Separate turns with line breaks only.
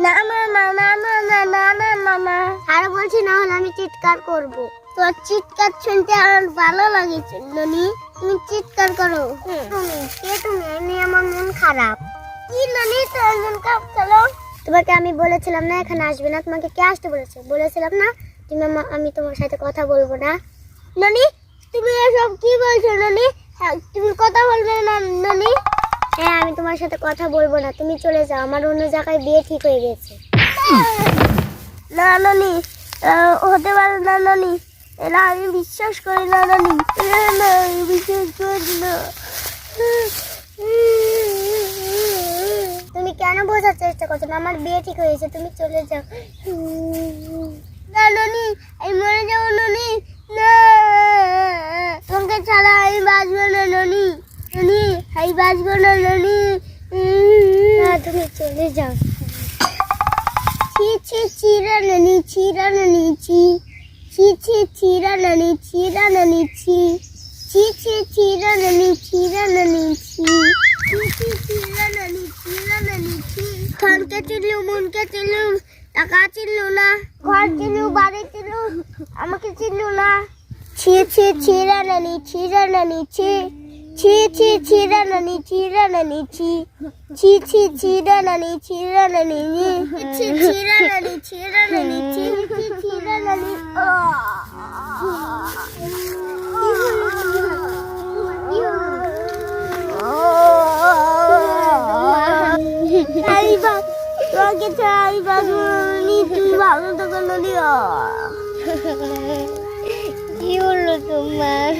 না না না না না না না না না না আর বলছি না হলে আমি চিৎকার করব। তোর চিৎকার শুনতে আমার ভালো লাগছে ননি, তুমি চিৎকার করো। তুমি কে? তুমি এমনি আমার মন খারাপ। কি ননি তোর মন খারাপ চলো? তোমাকে আমি বলেছিলাম না এখানে আসবে না, তোমাকে কে আসতে বলেছে? বলেছিলাম না তুমি আমি তোমার সাথে কথা বলবো না। ননি তুমি এসব কি বলছো ননি? তুমি কথা বলবে না ননি? হ্যাঁ আমি তোমার সাথে কথা বলবো না, তুমি চলে যাও, আমার অন্য জায়গায় বিয়ে ঠিক হয়ে গেছে। না ননি, হতে পারে না ননি, এরা আমি বিশ্বাস করি না ননি, না আমি বিশ্বাস করি না। তুমি কেন বোঝার চেষ্টা করছো না? আমার বিয়ে ঠিক হয়েছে, তুমি চলে যাও। না ননি আমি মরে যাবো ননি, না তোমাকে ছাড়া আমি বাঁচবো না ননি, ননি আমি বাঁচবো না ননি, তুমি চলে যাও। ছি ছি চিরা ননি, চিরা ননি, ছি ছি ছি চিরা ননি, চিরা ননি, ছি ছি ছি চিরা ননি, চিরা ননি, ছি ছি ছি চিরা ননি, চিরা ননি, ছি। খানকে চিনলু, মনকে চিনলু, টাকা চিনলু না, ঘর চিনলু, বাড়ি চিনলু, আমাকে চিনলু না। ছি ছি চিরা ননি, চিরা ননি, ছি ছি ছি চিরা ননি, চিরা ননি, ছি ছি ছি চিরা ননি, চিরা ননি, ছি চিরা ননি, চিরা ননি, ছি ছি চিরা ননি। তোমাকে চাই বাজুনি, তুমি ভালো থাকো ননি। কি হলো তোমার?